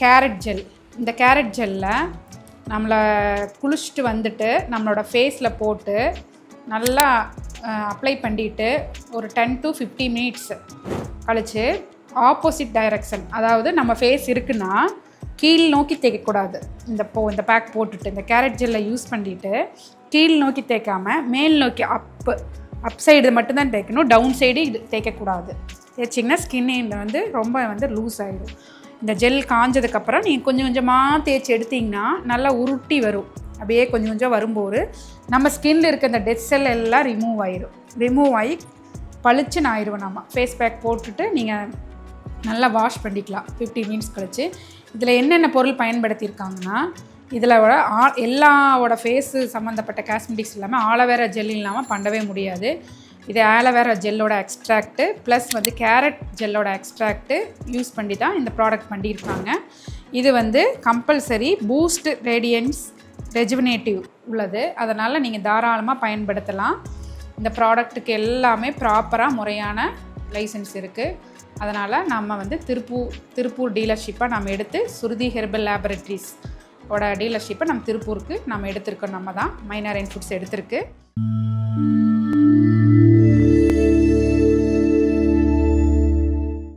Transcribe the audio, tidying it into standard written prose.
Carrot gel. இந்த carrot ஜெல்லில் நம்மளை குளிச்சுட்டு வந்துட்டு நம்மளோட ஃபேஸில் போட்டு நல்லா அப்ளை பண்ணிட்டு ஒரு 10 to 15 minutes கழித்து ஆப்போசிட் டைரக்ஷன், அதாவது நம்ம ஃபேஸ் இருக்குன்னா கீழ் நோக்கி தேய்க்கக்கூடாது. இந்த பேக் போட்டுட்டு இந்த கேரட் ஜெல்லை யூஸ் பண்ணிவிட்டு கீழ் நோக்கி தேய்க்காமல் மேல் நோக்கி அப் சைடு மட்டும்தான் தேய்க்கணும், டவுன் சைடு இது தேய்க்கக்கூடாது. தேய்ச்சிங்கன்னா ஸ்கின்னு ரொம்ப லூஸ் ஆகிடும். இந்த ஜெல் காஞ்சதுக்கப்புறம் நீங்கள் கொஞ்சம் கொஞ்சமாக தேய்ச்சி எடுத்திங்கன்னா நல்லா உருட்டி வரும். அப்படியே கொஞ்சம் கொஞ்சம் வரும்போது நம்ம ஸ்கின்னில் இருக்க இந்த டெட் செல் எல்லாம் ரிமூவ் ஆகி பளிச்சுன்னு ஆயிடுவோம். நம்ம ஃபேஸ் பேக் போட்டுட்டு நீங்கள் நல்லா வாஷ் பண்ணிக்கலாம் 15 minutes கழிச்சு. இதில் என்னென்ன பொருள் பயன்படுத்தியிருக்காங்கன்னா, இதில் எல்லாவோட ஃபேஸு சம்மந்தப்பட்ட காஸ்மெட்டிக்ஸ் இல்லாமல் ஆலோவேரா ஜெல் இல்லாமல் பண்ணவே முடியாது. இது ஆலோவேரா ஜெல்லோட எக்ஸ்ட்ராக்ட்டு ப்ளஸ் கேரட் ஜெல்லோட எக்ஸ்ட்ராக்ட்டு யூஸ் பண்ணி தான் இந்த ப்ராடக்ட் பண்ணியிருக்காங்க. இது கம்பல்சரி பூஸ்ட் ரேடியன்ஸ் ரெஜுவினேட்டிவ் உள்ளது. அதனால் நீங்கள் தாராளமாக பயன்படுத்தலாம். இந்த ப்ராடக்ட்டுக்கு எல்லாமே ப்ராப்பராக முறையான லைசன்ஸ் இருக்குது. அதனால் நம்ம திருப்பூர் டீலர்ஷிப்பை நம்ம எடுத்து சுருதி ஹெர்பல் லேபரேட்டரிஸ் ஓட டீலர்ஷிப்பை நம்ம திருப்பூருக்கு நம்ம எடுத்திருக்கோம். நம்ம தான் மைனா ரெயின் ஃபுட்ஸ் எடுத்திருக்கு.